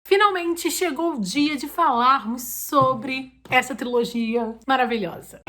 Finalmente chegou o dia de falarmos sobre essa trilogia maravilhosa.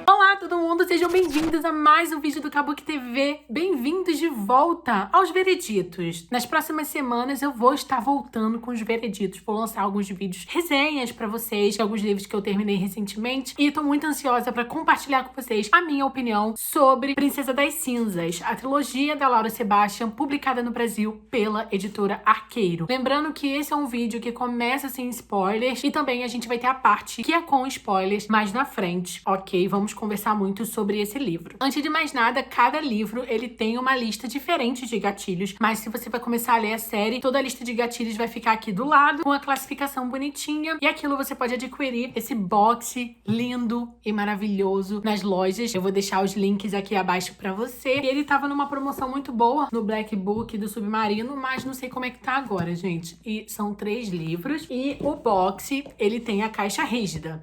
Olá todo mundo, sejam bem-vindos a mais um vídeo do Kabuki TV. Bem-vindos de volta aos vereditos. Nas próximas semanas eu vou estar voltando com os vereditos. Vou lançar alguns vídeos, resenhas pra vocês, de alguns livros que eu terminei recentemente. E tô muito ansiosa pra compartilhar com vocês a minha opinião sobre Princesa das Cinzas, a trilogia da Laura Sebastian, publicada no Brasil pela editora Arqueiro. Lembrando que esse é um vídeo que começa sem spoilers e também a gente vai ter a parte que é com spoilers mais na frente, ok? Vamos conversar muito sobre esse livro. Antes de mais nada, cada livro ele tem uma lista diferente de gatilhos, mas se você vai começar a ler a série, toda a lista de gatilhos vai ficar aqui do lado, com a classificação bonitinha, e aquilo você pode adquirir esse box lindo e maravilhoso nas lojas. Eu vou deixar os links aqui abaixo pra você. E ele tava numa promoção muito boa no Black Book do Submarino, mas não sei como é que tá agora, gente. E são 3 livros, e o box, ele tem a caixa rígida.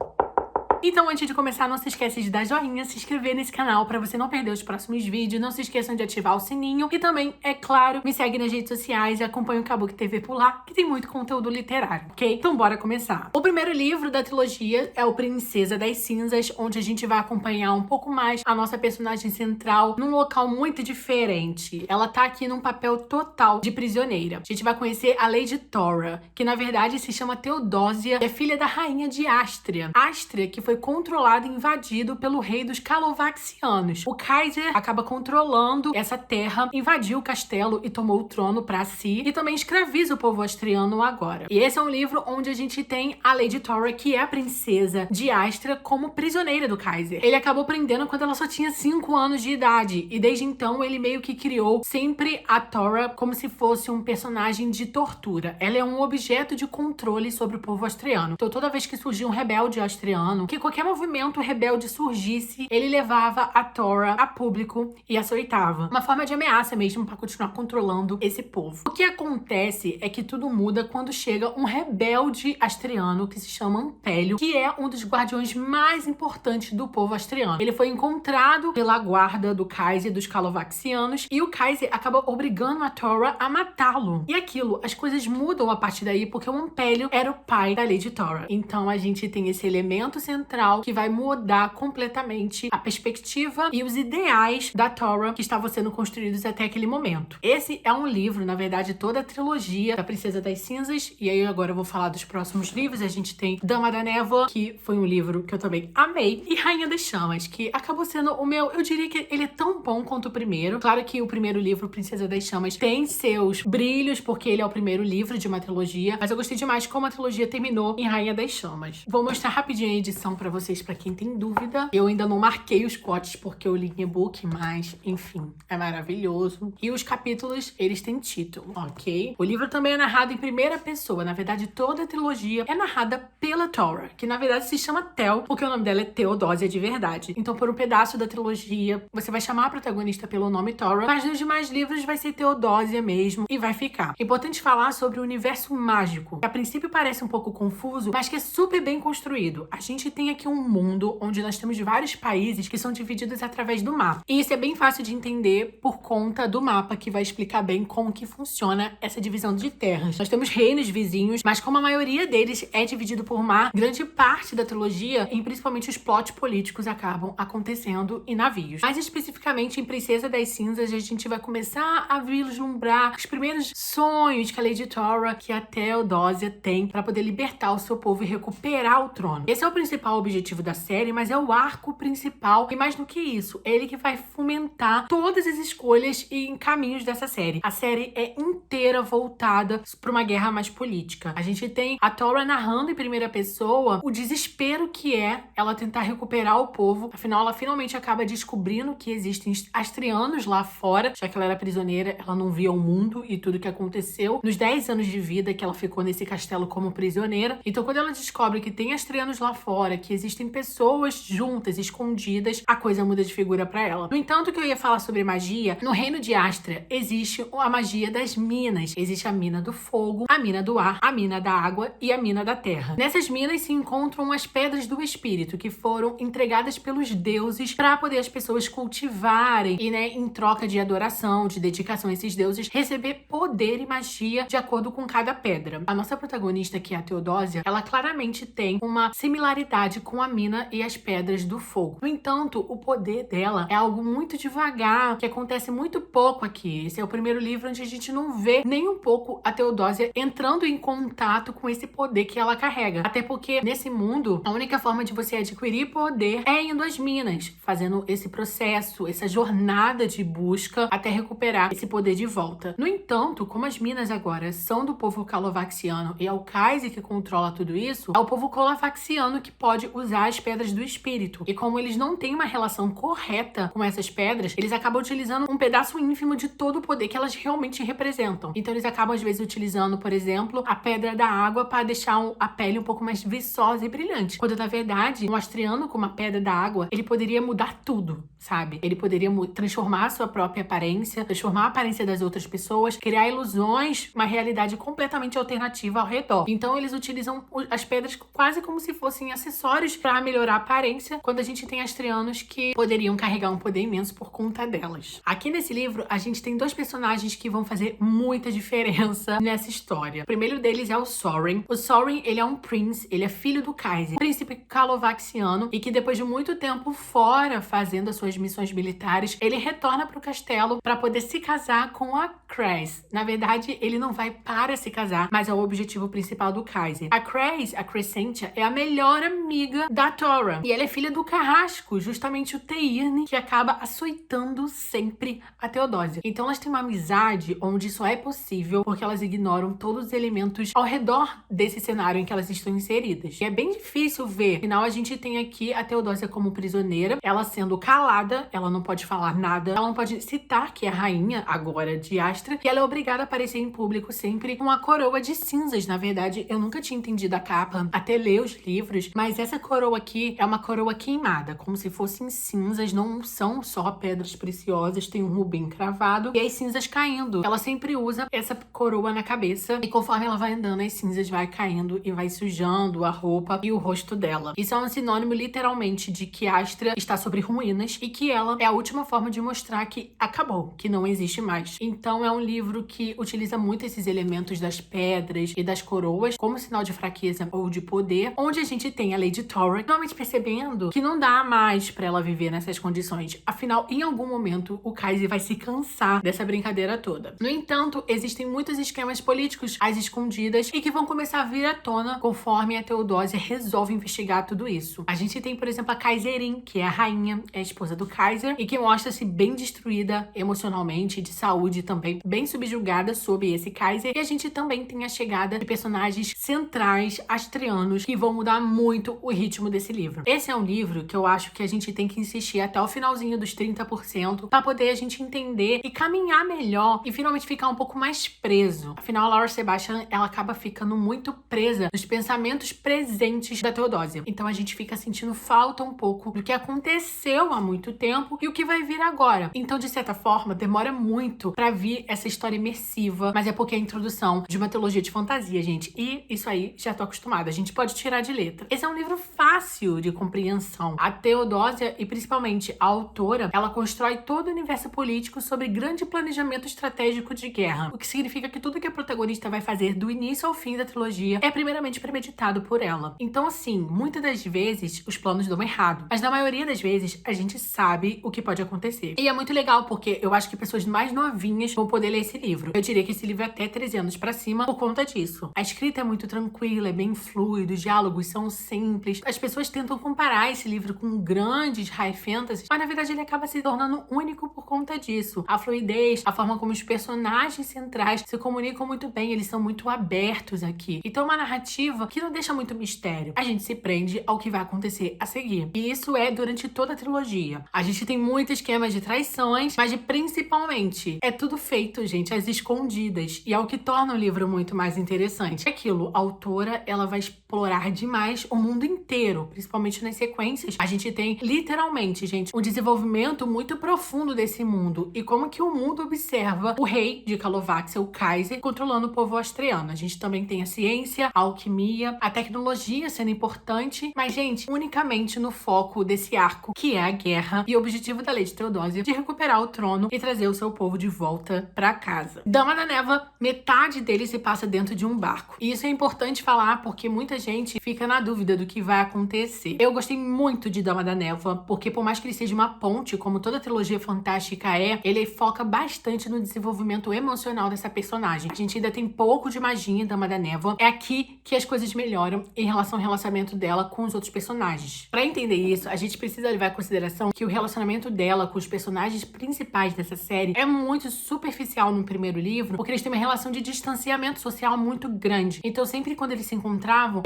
Então, antes de começar, não se esqueça de dar joinha, se inscrever nesse canal para você não perder os próximos vídeos. Não se esqueçam de ativar o sininho. E também, é claro, me segue nas redes sociais e acompanhe o Kabuki TV por lá, que tem muito conteúdo literário, ok? Então, bora começar. O primeiro livro da trilogia é o Princesa das Cinzas, onde a gente vai acompanhar um pouco mais a nossa personagem central num local muito diferente. Ela tá aqui num papel total de prisioneira. A gente vai conhecer a Lady Tora, que na verdade se chama Teodósia, e é filha da rainha de Ástria. Ástria, que foi controlado e invadido pelo rei dos Calovaxianos. O Kaiser acaba controlando essa terra, invadiu o castelo e tomou o trono pra si, e também escraviza o povo austriano agora. E esse é um livro onde a gente tem a Lady Tora, que é a princesa de Ástria, como prisioneira do Kaiser. Ele acabou prendendo quando ela só tinha 5 anos de idade, e desde então ele meio que criou sempre a Tora como se fosse um personagem de tortura. Ela é um objeto de controle sobre o povo austriano. Então toda vez que surgia um rebelde austriano, que qualquer movimento rebelde surgisse, ele levava a Tora a público e açoitava. Uma forma de ameaça mesmo para continuar controlando esse povo. O que acontece é que tudo muda quando chega um rebelde austriano que se chama Ampélio, que é um dos guardiões mais importantes do povo austriano. Ele foi encontrado pela guarda do Kaiser dos Calovaxianos e o Kaiser acaba obrigando a Tora a matá-lo. E aquilo, as coisas mudam a partir daí porque o Ampélio era o pai da Lady Tora. Então a gente tem esse elemento central que vai mudar completamente a perspectiva e os ideais da Tora que estavam sendo construídos até aquele momento. Esse é um livro, na verdade, toda a trilogia da Princesa das Cinzas, e aí agora eu vou falar dos próximos livros. A gente tem Dama da Névoa, que foi um livro que eu também amei, e Rainha das Chamas, que acabou sendo o meu, eu diria que ele é tão bom quanto o primeiro. Claro que o primeiro livro, Princesa das Chamas, tem seus brilhos, porque ele é o primeiro livro de uma trilogia, mas eu gostei demais como a trilogia terminou em Rainha das Chamas. Vou mostrar rapidinho a edição pra vocês, pra quem tem dúvida. Eu ainda não marquei os cortes porque eu li em e-book, mas, enfim, é maravilhoso. E os capítulos, eles têm título, ok? O livro também é narrado em primeira pessoa. Na verdade, toda a trilogia é narrada pela Tora, que na verdade se chama Tel, porque o nome dela é Teodósia de verdade. Então, por um pedaço da trilogia, você vai chamar a protagonista pelo nome Tora, mas nos demais livros vai ser Teodósia mesmo e vai ficar. Importante falar sobre o universo mágico, que a princípio parece um pouco confuso, mas que é super bem construído. A gente tem aqui um mundo onde nós temos vários países que são divididos através do mapa. E isso é bem fácil de entender por conta do mapa, que vai explicar bem como que funciona essa divisão de terras. Nós temos reinos vizinhos, mas como a maioria deles é dividido por mar, grande parte da trilogia, e principalmente os plots políticos, acabam acontecendo em navios. Mais especificamente em Princesa das Cinzas, a gente vai começar a vislumbrar os primeiros sonhos que a Lady Tora, que a Teodósia tem para poder libertar o seu povo e recuperar o trono. Esse é o principal objetivo da série, mas é o arco principal, e mais do que isso, é ele que vai fomentar todas as escolhas e caminhos dessa série. A série é inteira voltada para uma guerra mais política. A gente tem a Tora narrando em primeira pessoa o desespero que é ela tentar recuperar o povo, afinal ela finalmente acaba descobrindo que existem austrianos lá fora, já que ela era prisioneira, ela não via o mundo e tudo que aconteceu nos 10 anos de vida que ela ficou nesse castelo como prisioneira. Então quando ela descobre que tem austrianos lá fora, que existem pessoas juntas, escondidas, a coisa muda de figura pra ela. No entanto, que eu ia falar sobre magia, no reino de Astria existe a magia das minas. Existe a mina do fogo, a mina do ar, a mina da água e a mina da terra. Nessas minas se encontram as pedras do espírito, que foram entregadas pelos deuses para poder as pessoas cultivarem e, né, em troca de adoração, de dedicação a esses deuses, receber poder e magia de acordo com cada pedra. A nossa protagonista, que é a Teodósia, ela claramente tem uma similaridade com a mina e as pedras do fogo. No entanto, o poder dela é algo muito devagar, que acontece muito pouco aqui. Esse é o primeiro livro onde a gente não vê nem um pouco a Teodósia entrando em contato com esse poder que ela carrega. Até porque, nesse mundo, a única forma de você adquirir poder é indo às minas, fazendo esse processo, essa jornada de busca até recuperar esse poder de volta. No entanto, como as minas agora são do povo calovaxiano e é o Kaiser que controla tudo isso, é o povo calovaxiano que pode usar as pedras do espírito. E como eles não têm uma relação correta com essas pedras, eles acabam utilizando um pedaço ínfimo de todo o poder que elas realmente representam. Então eles acabam às vezes utilizando, por exemplo, a pedra da água para deixar a pele um pouco mais viçosa e brilhante. Quando na verdade, um astriano com uma pedra da água, ele poderia mudar tudo, sabe? Ele poderia transformar a sua própria aparência, transformar a aparência das outras pessoas, criar ilusões, uma realidade completamente alternativa ao redor. Então eles utilizam as pedras quase como se fossem acessórios para melhorar a aparência, quando a gente tem astrianos que poderiam carregar um poder imenso por conta delas. Aqui nesse livro, a gente tem dois personagens que vão fazer muita diferença nessa história. O primeiro deles é o Soren. O Soren, ele é um prince, ele é filho do Kaiser, príncipe calovaxiano, e que depois de muito tempo fora fazendo as suas missões militares, ele retorna para o castelo para poder se casar com a Cress. Na verdade, ele não vai para se casar, mas é o objetivo principal do Kaiser. A Cress, a Crescentia, é a melhor amiga da Tora, e ela é filha do Carrasco, justamente o Teirne, que acaba açoitando sempre a Teodósia. Então elas têm uma amizade onde só é possível porque elas ignoram todos os elementos ao redor desse cenário em que elas estão inseridas. E é bem difícil ver. Afinal, a gente tem aqui a Teodósia como prisioneira, ela sendo calada, ela não pode falar nada, ela não pode citar que é a rainha agora de Astria, e ela é obrigada a aparecer em público sempre com uma coroa de cinzas. Na verdade, eu nunca tinha entendido a capa até ler os livros, mas essa coroa aqui é uma coroa queimada, como se fossem cinzas, não são só pedras preciosas, tem um rubim cravado e as cinzas caindo. Ela sempre usa essa coroa na cabeça e conforme ela vai andando, as cinzas vai caindo e vai sujando a roupa e o rosto dela. Isso é um sinônimo literalmente de que Astria está sobre ruínas e que ela é a última forma de mostrar que acabou, que não existe mais. Então é um livro que utiliza muito esses elementos das pedras e das coroas como sinal de fraqueza ou de poder, onde a gente tem a Lady Tora realmente percebendo que não dá mais pra ela viver nessas condições. Afinal, em algum momento, o Kaiser vai se cansar dessa brincadeira toda. No entanto, existem muitos esquemas políticos às escondidas e que vão começar a vir à tona conforme a Teodósia resolve investigar tudo isso. A gente tem, por exemplo, a Kaiserin, que é a rainha, é a esposa do Kaiser, e que mostra-se bem destruída emocionalmente, de saúde também, bem subjugada sob esse Kaiser. E a gente também tem a chegada de personagens centrais astrianos que vão mudar muito o ritmo desse livro. Esse é um livro que eu acho que a gente tem que insistir até o finalzinho dos 30% para poder a gente entender e caminhar melhor e finalmente ficar um pouco mais preso. Afinal, a Laura Sebastian, ela acaba ficando muito presa nos pensamentos presentes da Teodósia. Então a gente fica sentindo falta um pouco do que aconteceu há muito tempo e o que vai vir agora. Então, de certa forma, demora muito pra vir essa história imersiva, mas é porque é a introdução de uma teologia de fantasia, gente. E isso aí, já tô acostumada. A gente pode tirar de letra. Esse é um livro fácil de compreensão. A Teodósia, e principalmente a autora, ela constrói todo o universo político sobre grande planejamento estratégico de guerra, o que significa que tudo que a protagonista vai fazer do início ao fim da trilogia é primeiramente premeditado por ela. Então, assim, muitas das vezes os planos dão errado, mas na maioria das vezes a gente sabe o que pode acontecer. E é muito legal porque eu acho que pessoas mais novinhas vão poder ler esse livro. Eu diria que esse livro é até 13 anos pra cima por conta disso. A escrita é muito tranquila, é bem fluido, os diálogos são simples. As pessoas tentam comparar esse livro com grandes high fantasy, mas na verdade ele acaba se tornando único por conta disso. A fluidez, a forma como os personagens centrais se comunicam muito bem, eles são muito abertos aqui. Então é uma narrativa que não deixa muito mistério. A gente se prende ao que vai acontecer a seguir. E isso é durante toda a trilogia. A gente tem muitos esquemas de traições, mas principalmente é tudo feito, gente, às escondidas. E é o que torna o livro muito mais interessante. É aquilo, a autora, ela vai explorar demais o mundo inteiro, principalmente nas sequências. A gente tem, literalmente, gente, um desenvolvimento muito profundo desse mundo e como que o mundo observa o rei de Calováxia, o Kaiser, controlando o povo astreano. A gente também tem a ciência, a alquimia, a tecnologia sendo importante, mas, gente, unicamente no foco desse arco, que é a guerra e o objetivo da Lady Theodosia de recuperar o trono e trazer o seu povo de volta pra casa. Dama da Névoa, metade dele se passa dentro de um barco. E isso é importante falar porque muita gente fica na dúvida do que vai acontecer. Eu gostei muito de Dama da Névoa, porque por mais que ele seja uma ponte, como toda trilogia fantástica é, ele foca bastante no desenvolvimento emocional dessa personagem. A gente ainda tem pouco de magia em Dama da Névoa. É aqui que as coisas melhoram em relação ao relacionamento dela com os outros personagens. Pra entender isso, a gente precisa levar em consideração que o relacionamento dela com os personagens principais dessa série é muito superficial no primeiro livro, porque eles têm uma relação de distanciamento social muito grande. Então, sempre quando eles se encontravam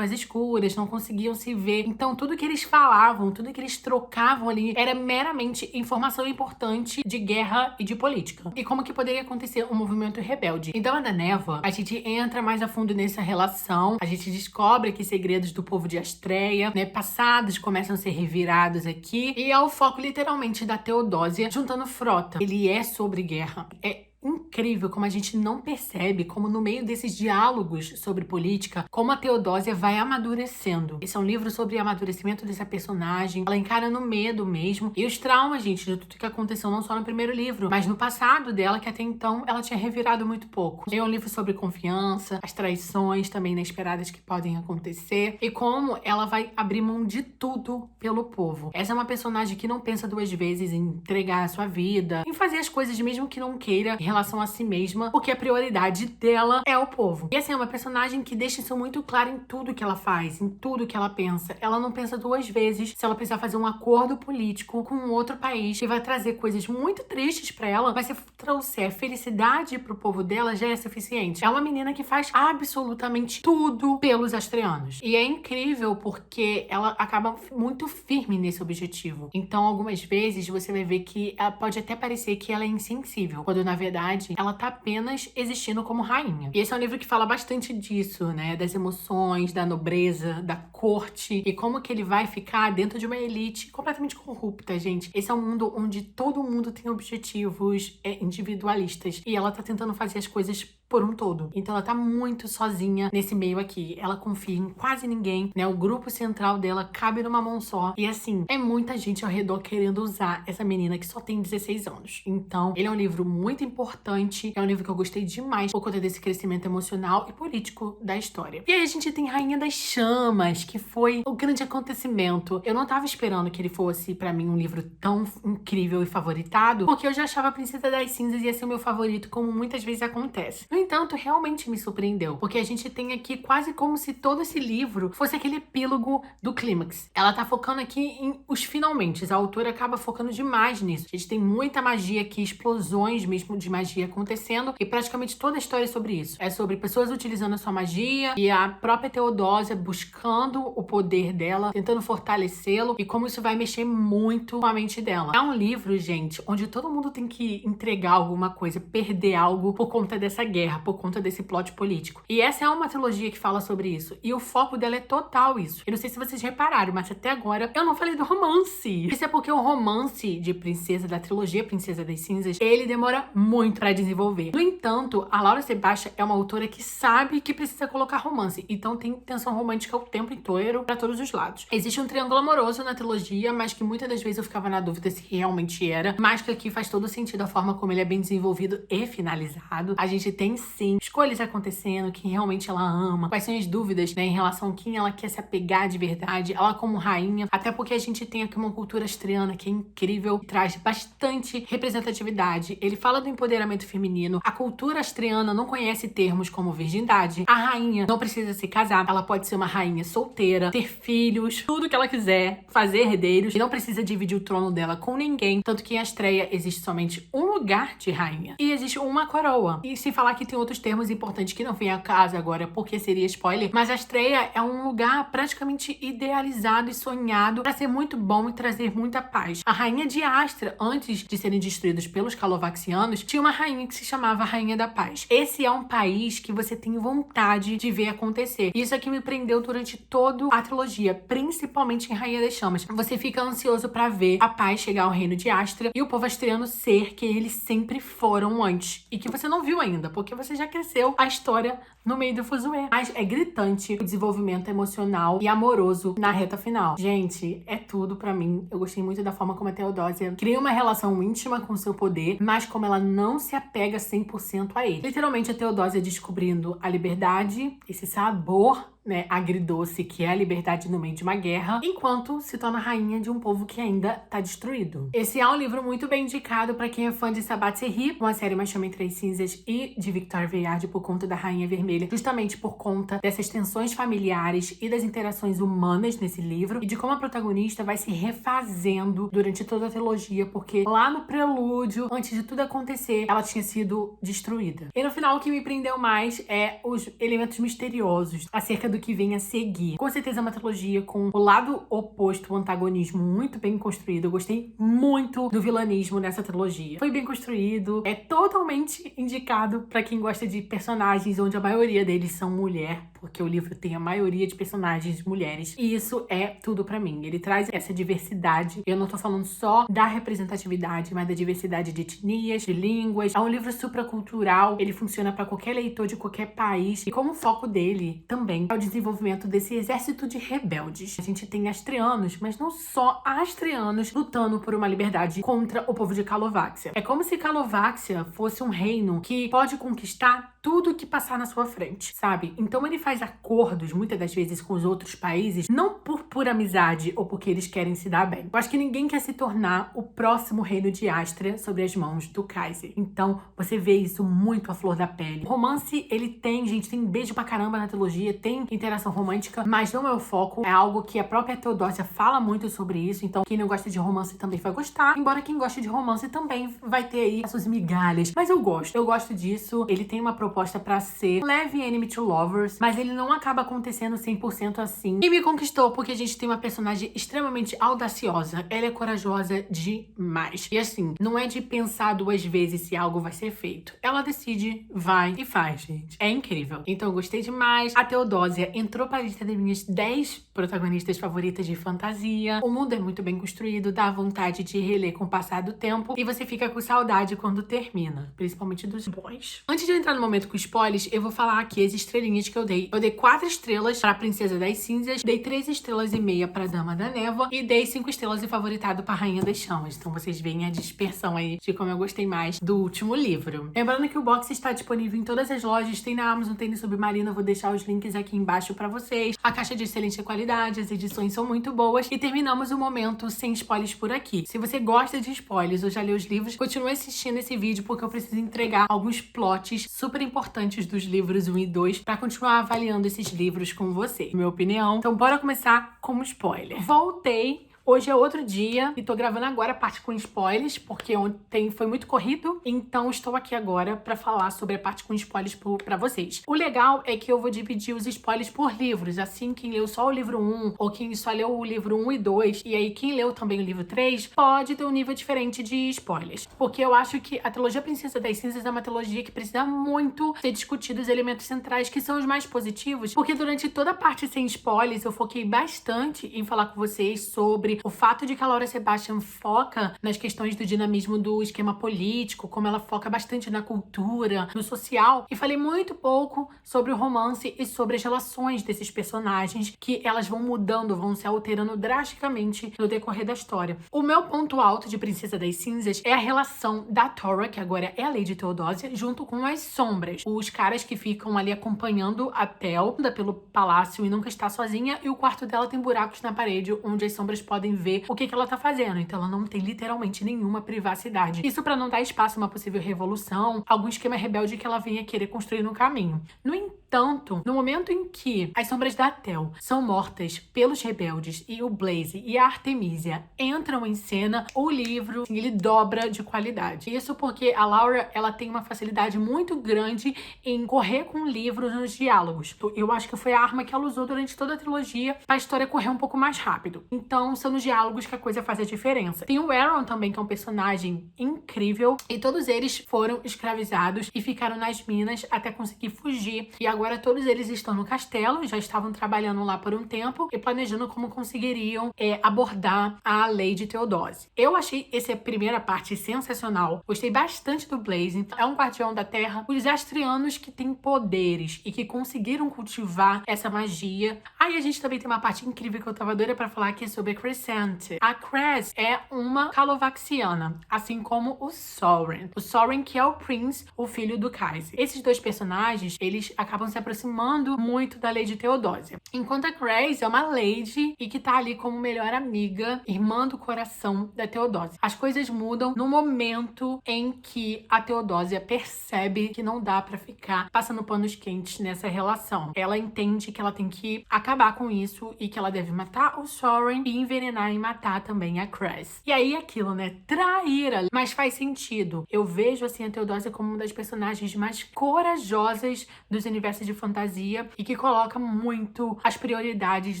às escuras, não conseguiam se ver. Então, tudo que eles falavam, tudo que eles trocavam ali era meramente informação importante de guerra e de política. E como que poderia acontecer um movimento rebelde. Em Dama da Névoa, a gente entra mais a fundo nessa relação, a gente descobre aqui segredos do povo de Astreia, né, passados começam a ser revirados aqui, e é o foco literalmente da Theodosia juntando frota. Ele é sobre guerra. É incrível como a gente não percebe como no meio desses diálogos sobre política, como a Theodosia vai amadurecendo. Esse é um livro sobre amadurecimento dessa personagem. Ela encara no medo mesmo e os traumas, gente, de tudo que aconteceu não só no primeiro livro, mas no passado dela, que até então ela tinha revirado muito pouco. É um livro sobre confiança, as traições também inesperadas que podem acontecer e como ela vai abrir mão de tudo pelo povo. Essa é uma personagem que não pensa duas vezes em entregar a sua vida, em fazer as coisas mesmo que não queira em relação a si mesma, porque a prioridade dela é o povo. E assim, é uma personagem que deixa isso muito claro em tudo que ela faz, em tudo que ela pensa. Ela não pensa duas vezes se ela precisar fazer um acordo político com um outro país que vai trazer coisas muito tristes pra ela, mas se trouxer felicidade pro povo dela, já é suficiente. É uma menina que faz absolutamente tudo pelos astreanos. E é incrível porque ela acaba muito firme nesse objetivo. Então, algumas vezes, você vai ver que ela pode até parecer que ela é insensível, quando na verdade ela tá apenas existindo como rainha. E esse é um livro que fala bastante disso, né? Das emoções, da nobreza, da corte e como que ele vai ficar dentro de uma elite completamente corrupta, gente. Esse é um mundo onde todo mundo tem objetivos individualistas e ela tá tentando fazer as coisas por um todo. Então ela tá muito sozinha nesse meio aqui. Ela confia em quase ninguém, né? O grupo central dela cabe numa mão só. E assim, é muita gente ao redor querendo usar essa menina que só tem 16 anos. Então, ele é um livro muito importante. É um livro que eu gostei demais por conta desse crescimento emocional e político da história. E aí a gente tem Rainha das Chamas, que foi o grande acontecimento. Eu não tava esperando que ele fosse, pra mim, um livro tão incrível e favoritado, porque eu já achava a Princesa das Cinzas ia ser o meu favorito, como muitas vezes acontece. No entanto, realmente me surpreendeu, porque a gente tem aqui quase como se todo esse livro fosse aquele epílogo do clímax. Ela tá focando aqui em os finalmente. A autora acaba focando demais nisso. A gente tem muita magia aqui, explosões mesmo de magia acontecendo, e praticamente toda a história é sobre isso. É sobre pessoas utilizando a sua magia e a própria Theodosia buscando o poder dela, tentando fortalecê-lo, e como isso vai mexer muito com a mente dela. É um livro, gente, onde todo mundo tem que entregar alguma coisa, perder algo por conta dessa guerra, por conta desse plot político. E essa é uma trilogia que fala sobre isso. E o foco dela é total isso. Eu não sei se vocês repararam, mas até agora eu não falei do romance. Isso é porque o romance de Princesa, da trilogia Princesa das Cinzas, ele demora muito pra desenvolver. No entanto, a Laura Sebastian é uma autora que sabe que precisa colocar romance. Então tem tensão romântica o tempo inteiro pra todos os lados. Existe um triângulo amoroso na trilogia, mas que muitas das vezes eu ficava na dúvida se realmente era. Mas que aqui faz todo sentido a forma como ele é bem desenvolvido e finalizado. A gente tem sim escolhas acontecendo, quem realmente ela ama, quais são as dúvidas, né, em relação a quem ela quer se apegar de verdade, ela como rainha, até porque a gente tem aqui uma cultura astreana que é incrível, traz bastante representatividade. Ele fala do empoderamento feminino, a cultura astreana não conhece termos como virgindade, a rainha não precisa se casar, ela pode ser uma rainha solteira, ter filhos, tudo que ela quiser, fazer herdeiros, e não precisa dividir o trono dela com ninguém, tanto que em Astreia existe somente um lugar de rainha, e existe uma coroa, e sem falar que tem outros termos termos importantes que não vem a casa agora porque seria spoiler, mas Astrea é um lugar praticamente idealizado e sonhado para ser muito bom e trazer muita paz. A rainha de Astra, antes de serem destruídos pelos Calovaxianos, tinha uma rainha que se chamava Rainha da Paz. Esse é um país que você tem vontade de ver acontecer. Isso aqui me prendeu durante toda a trilogia, principalmente em Rainha das Chamas. Você fica ansioso para ver a paz chegar ao reino de Astra e o povo astriano ser quem eles sempre foram antes. E que você não viu ainda, porque você já cresceu a história no meio do fuzuê. Mas é gritante o desenvolvimento emocional e amoroso na reta final. Gente, é tudo pra mim. Eu gostei muito da forma como a Theodosia cria uma relação íntima com seu poder, mas como ela não se apega 100% a ele. Literalmente, a Theodosia descobrindo a liberdade, esse sabor, né, agridoce, que é a liberdade no meio de uma guerra, enquanto se torna rainha de um povo que ainda tá destruído. Esse é um livro muito bem indicado para quem é fã de Sabat Serri, uma série Mais Chama em Três Cinzas, e de Victor Veyard por conta da Rainha Vermelha, justamente por conta dessas tensões familiares e das interações humanas nesse livro, e de como a protagonista vai se refazendo durante toda a trilogia, porque lá no prelúdio, antes de tudo acontecer, ela tinha sido destruída. E no final, o que me prendeu mais é os elementos misteriosos acerca do que vem a seguir. Com certeza é uma trilogia com o lado oposto, o antagonismo muito bem construído. Eu gostei muito do vilanismo nessa trilogia. Foi bem construído, é totalmente indicado pra quem gosta de personagens onde a maioria deles são mulher, porque o livro tem a maioria de personagens mulheres. E isso é tudo pra mim. Ele traz essa diversidade. Eu não tô falando só da representatividade, mas da diversidade de etnias, de línguas. É um livro supracultural. Ele funciona pra qualquer leitor de qualquer país. E como o foco dele também é o desenvolvimento desse exército de rebeldes. A gente tem astrianos, mas não só astrianos lutando por uma liberdade contra o povo de Calováxia. É como se Calováxia fosse um reino que pode conquistar tudo que passar na sua frente, sabe? Então ele faz acordos, muitas das vezes, com os outros países, não por pura amizade ou porque eles querem se dar bem. Eu acho que ninguém quer se tornar o próximo reino de Astria sobre as mãos do Kaiser. Então, você vê isso muito à flor da pele. O romance, ele tem, gente, tem beijo pra caramba na trilogia, tem interação romântica, mas não é o foco. É algo que a própria Theodosia fala muito sobre isso, então quem não gosta de romance também vai gostar, embora quem gosta de romance também vai ter aí as suas migalhas. Mas eu gosto disso. Ele tem uma proposta pra ser leve enemy to lovers, mas ele não acaba acontecendo 100% assim. E me conquistou porque a gente tem uma personagem extremamente audaciosa. Ela é corajosa demais. E assim, não é de pensar duas vezes se algo vai ser feito. Ela decide, vai e faz, gente. É incrível. Então eu gostei demais. A Theodosia entrou pra lista das minhas 10 protagonistas favoritas de fantasia. O mundo é muito bem construído, dá vontade de reler com o passar do tempo e você fica com saudade quando termina, principalmente dos boys. Antes de eu entrar no momento com spoilers, eu vou falar aqui as estrelinhas que eu dei. Eu dei 4 estrelas pra Princesa das Cinzas, dei 3,5 estrelas pra Dama da Névoa e dei 5 estrelas e favoritado pra Rainha das Chamas. Então vocês veem a dispersão aí de como eu gostei mais do último livro. Lembrando que o box está disponível em todas as lojas, tem na Amazon, tem no Submarino, eu vou deixar os links aqui embaixo pra vocês. A caixa é de excelente qualidade, as edições são muito boas e terminamos o momento sem spoilers por aqui. Se você gosta de spoilers ou já leu os livros, continue assistindo esse vídeo porque eu preciso entregar alguns plots super importantes dos livros 1 e 2 pra continuar avaliando esses livros com você, minha opinião. Então bora começar com um spoiler. Voltei. Hoje é outro dia e tô gravando agora a parte com spoilers, porque ontem foi muito corrido, então estou aqui agora pra falar sobre a parte com spoilers pra vocês. O legal é que eu vou dividir os spoilers por livros, assim quem leu só o livro 1 ou quem só leu o livro 1 e 2, e aí quem leu também o livro 3, pode ter um nível diferente de spoilers. Porque eu acho que a trilogia Princesa das Cinzas é uma trilogia que precisa muito ser discutido os elementos centrais, que são os mais positivos, porque durante toda a parte sem spoilers eu foquei bastante em falar com vocês sobre o fato de que a Laura Sebastian foca nas questões do dinamismo do esquema político, como ela foca bastante na cultura, no social, e falei muito pouco sobre o romance e sobre as relações desses personagens, que elas vão mudando, vão se alterando drasticamente no decorrer da história. O meu ponto alto de Princesa das Cinzas é a relação da Tora, que agora é a Lady Theodosia, junto com as sombras. Os caras que ficam ali acompanhando a Tel, anda pelo palácio e nunca está sozinha, e o quarto dela tem buracos na parede onde as sombras podem ver o que ela tá fazendo. Então ela não tem literalmente nenhuma privacidade. Isso pra não dar espaço a uma possível revolução, algum esquema rebelde que ela venha querer construir no caminho. No entanto, entanto, no momento em que as sombras da Tel são mortas pelos rebeldes e o Blaze e a Artemisia entram em cena, o livro, assim, ele dobra de qualidade. Isso porque a Laura, ela tem uma facilidade muito grande em correr com livros nos diálogos. Eu acho que foi a arma que ela usou durante toda a trilogia para a história correr um pouco mais rápido. Então, são nos diálogos que a coisa faz a diferença. Tem o Aaron também, que é um personagem incrível, e todos eles foram escravizados e ficaram nas minas até conseguir fugir. E agora todos eles estão no castelo, já estavam trabalhando lá por um tempo e planejando como conseguiriam abordar a Lady Theodose. Eu achei essa primeira parte sensacional. Gostei bastante do Blaze. É um guardião da Terra. Os astrianos que têm poderes e que conseguiram cultivar essa magia. Aí a gente também tem uma parte incrível que eu tava doida pra falar, que é sobre a Crescent. A Cress é uma Calovaxiana, assim como o Soren. O Soren, que é o Prince, o filho do Kaiser. Esses dois personagens, eles acabam se aproximando muito da Lady Theodosia. Enquanto a Cress é uma Lady e que tá ali como melhor amiga, irmã do coração da Theodosia. As coisas mudam no momento em que a Theodosia percebe que não dá pra ficar passando panos quentes nessa relação. Ela entende que ela tem que acabar com isso e que ela deve matar o Soren e envenenar e matar também a Cress. E aí aquilo, né? Traíra, mas faz sentido. Eu vejo assim a Theodosia como uma das personagens mais corajosas dos universos de fantasia e que coloca muito as prioridades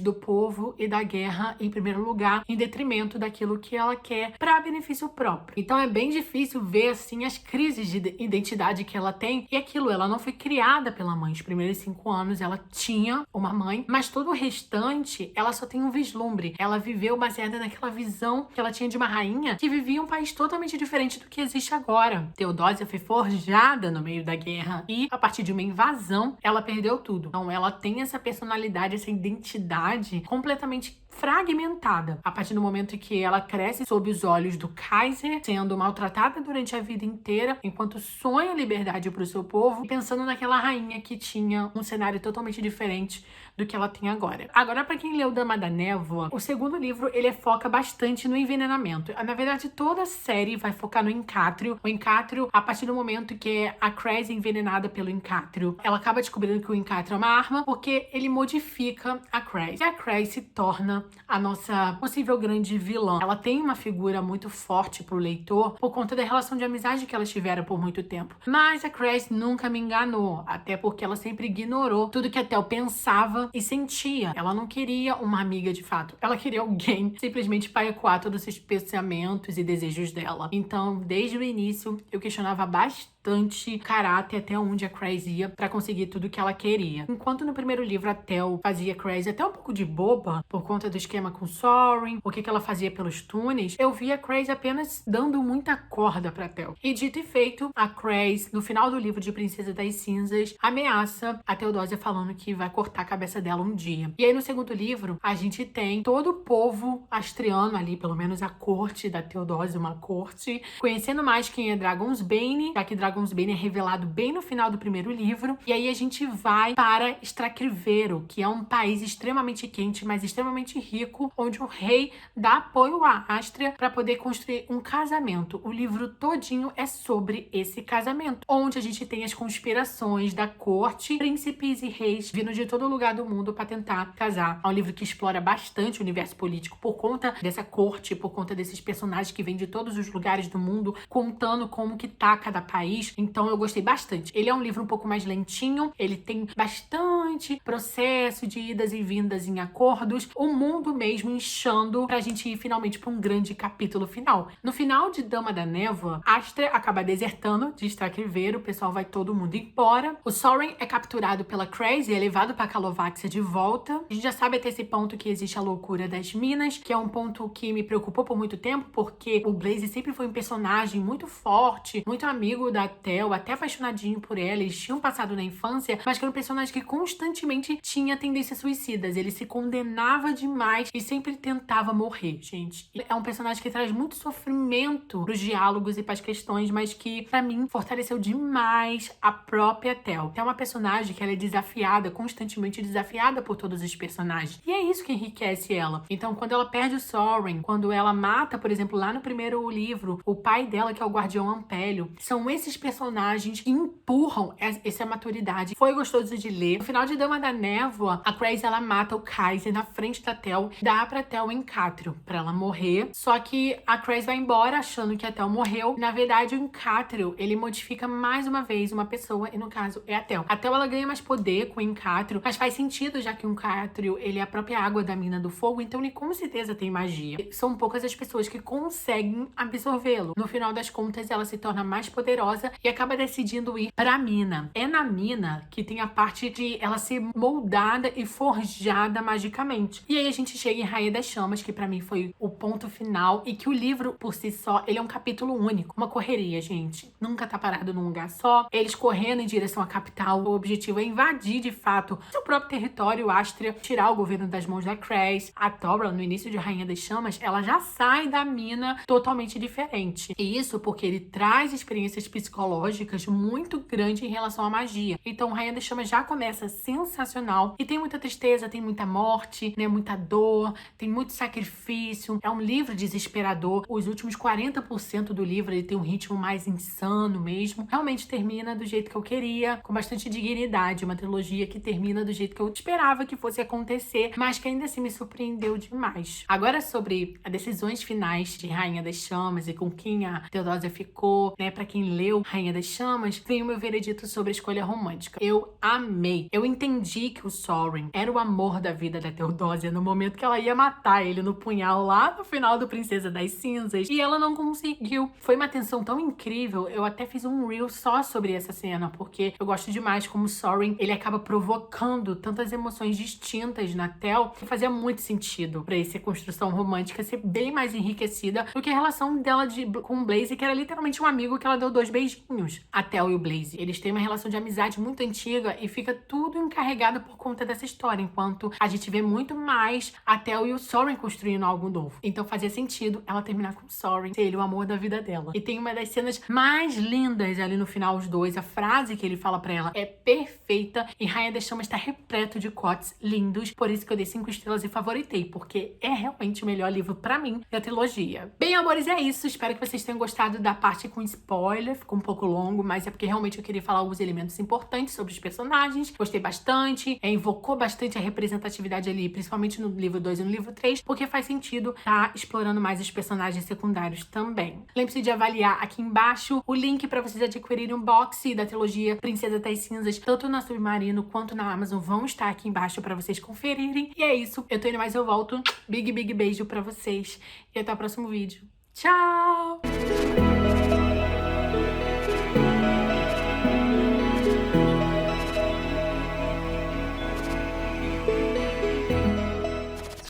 do povo e da guerra em primeiro lugar, em detrimento daquilo que ela quer para benefício próprio. Então é bem difícil ver assim as crises de identidade que ela tem. E aquilo, ela não foi criada pela mãe. Os primeiros 5 anos ela tinha uma mãe, mas todo o restante ela só tem um vislumbre. Ela viveu baseada naquela visão que ela tinha de uma rainha que vivia em um país totalmente diferente do que existe agora. Theodosia foi forjada no meio da guerra e a partir de uma invasão ela perdeu tudo. Então ela tem essa personalidade, essa identidade completamente fragmentada. A partir do momento em que ela cresce sob os olhos do Kaiser, sendo maltratada durante a vida inteira, enquanto sonha liberdade para o seu povo, e pensando naquela rainha que tinha um cenário totalmente diferente do que ela tem agora. Agora, para quem leu Dama da Névoa, o segundo livro, ele foca bastante no envenenamento. Na verdade, toda a série vai focar no Encátrio. O Encátrio, a partir do momento que a Cress é envenenada pelo Encátrio, ela acaba descobrindo que o Encátrio é uma arma, porque ele modifica a Cress. E a Cress se torna a nossa possível grande vilã. Ela tem uma figura muito forte pro leitor por conta da relação de amizade que elas tiveram por muito tempo. Mas a Cress nunca me enganou, até porque ela sempre ignorou tudo que a Tel pensava e sentia. Ela não queria uma amiga de fato. Ela queria alguém simplesmente para ecoar todos os pensamentos e desejos dela. Então, desde o início, eu questionava bastante caráter até onde a Cress ia pra conseguir tudo que ela queria. Enquanto no primeiro livro a Tel fazia Cress até um pouco de boba por conta do esquema com Soren, o que ela fazia pelos túneis, eu via a Cress apenas dando muita corda pra Tel. E dito e feito, a Cress, no final do livro de Princesa das Cinzas, ameaça a Theodosia falando que vai cortar a cabeça dela um dia. E aí no segundo livro, a gente tem todo o povo astriano ali, pelo menos a corte da Theodosia, uma corte, conhecendo mais quem é Dragonsbane, já que Dragonsbane é revelado bem no final do primeiro livro. E aí a gente vai para Stracrivero, que é um país extremamente quente, mas extremamente rico, onde o rei dá apoio à Ástria para poder construir um casamento. O livro todinho é sobre esse casamento, onde a gente tem as conspirações da corte, príncipes e reis vindo de todo lugar do mundo para tentar casar. É um livro que explora bastante o universo político por conta dessa corte, por conta desses personagens que vêm de todos os lugares do mundo, contando como que tá cada país. Então eu gostei bastante. Ele é um livro um pouco mais lentinho, ele tem bastante processo de idas e vindas em acordos, o mundo mesmo inchando pra gente ir finalmente pra um grande capítulo final. No final de Dama da Névoa, Astra acaba desertando de Stracrivero, o pessoal vai todo mundo embora. O Soren é capturado pela Cress e é levado pra Calovaxia de volta. A gente já sabe até esse ponto que existe a loucura das minas, que é um ponto que me preocupou por muito tempo, porque o Blaze sempre foi um personagem muito forte, muito amigo da Tel, até apaixonadinho por ela, eles tinham passado na infância, mas que era um personagem que constantemente tinha tendências suicidas, ele se condenava demais e sempre tentava morrer, gente. É um personagem que traz muito sofrimento pros diálogos e pras questões, mas que, pra mim, fortaleceu demais a própria Tel. É uma personagem que ela é desafiada, constantemente desafiada por todos os personagens. E é isso que enriquece ela. Então, quando ela perde o Soren, quando ela mata, por exemplo, lá no primeiro livro, o pai dela, que é o Guardião Ampélio, são esses personagens que empurram essa maturidade. Foi gostoso de ler. No final de Dama da Névoa, a Crazy, ela mata o Kaiser na frente da Tel, dá pra Tel o Encátrio pra ela morrer. Só que a Crazy vai embora achando que a Tel morreu. Na verdade, o Encátrio, ele modifica mais uma vez uma pessoa, e no caso é a Tel. A Tel, ela ganha mais poder com o Encátrio, mas faz sentido, já que o Encátrio, ele é a própria água da mina do fogo, então ele com certeza tem magia. São poucas as pessoas que conseguem absorvê-lo. No final das contas, ela se torna mais poderosa e acaba decidindo ir pra mina. É na mina que tem a parte de ela ser moldada e forjada magicamente. E aí a gente chega em Rainha das Chamas, que pra mim foi o ponto final, e que o livro, por si só, ele é um capítulo único. Uma correria, gente. Nunca tá parado num lugar só. Eles correndo em direção à capital. O objetivo é invadir, de fato, seu próprio território, Astria, tirar o governo das mãos da Crazy. A Torra, no início de Rainha das Chamas, ela já sai da mina totalmente diferente. E isso porque ele traz experiências psicológicas muito grandes em relação à magia. Então, Rainha das Chamas já começa sensacional. E tem muita tristeza, tem muita morte, né? Muita dor, tem muito sacrifício. É um livro desesperador. Os últimos 40% do livro, ele tem um ritmo mais insano mesmo. Realmente termina do jeito que eu queria, com bastante dignidade. Uma trilogia que termina do jeito que eu esperava que fosse acontecer, mas que ainda assim me surpreendeu demais. Agora, sobre as decisões finais de Rainha das Chamas e com quem a Teodosia ficou, né? Pra quem leu Rainha das Chamas, vem o meu veredito sobre a escolha romântica. Eu amei. Eu entendi que o Sorin era o amor da vida da Teodosia no momento que ela ia matar ele no punhal lá no final do Princesa das Cinzas, e ela não conseguiu. Foi uma tensão tão incrível. Eu até fiz um reel só sobre essa cena, porque eu gosto demais como o Sorin, ele acaba provocando tantas emoções distintas na Tel, que fazia muito sentido pra essa construção romântica ser bem mais enriquecida do que a relação dela com o Blaze, que era literalmente um amigo que ela deu 2 beijinhos. A Tel e o Blaze, eles têm uma relação de amizade muito antiga e fica tudo encarregado por conta dessa história, enquanto a gente vê muito mais a Tel e o Sorin construindo algo novo. Então fazia sentido ela terminar com o Sorin, ser ele o amor da vida dela. E tem uma das cenas mais lindas ali no final, os dois. A frase que ele fala pra ela é perfeita, e Rainha das Chamas tá repleto de quotes lindos, por isso que eu dei 5 estrelas e favoritei, porque é realmente o melhor livro pra mim da trilogia. Bem, amores, é isso. Espero que vocês tenham gostado da parte com spoiler. Ficou um pouco longo, mas é porque realmente eu queria falar alguns elementos importantes sobre os personagens. Gostei bastante, invocou bastante a representatividade ali, principalmente no livro 2 e no livro 3, porque faz sentido tá explorando mais os personagens secundários também. Lembre-se de avaliar aqui embaixo o link pra vocês adquirirem um box da trilogia Princesa das Cinzas, tanto na Submarino quanto na Amazon, vão estar aqui embaixo pra vocês conferirem. E é isso, eu tô indo, mas eu volto. Big beijo pra vocês e até o próximo vídeo. Tchau!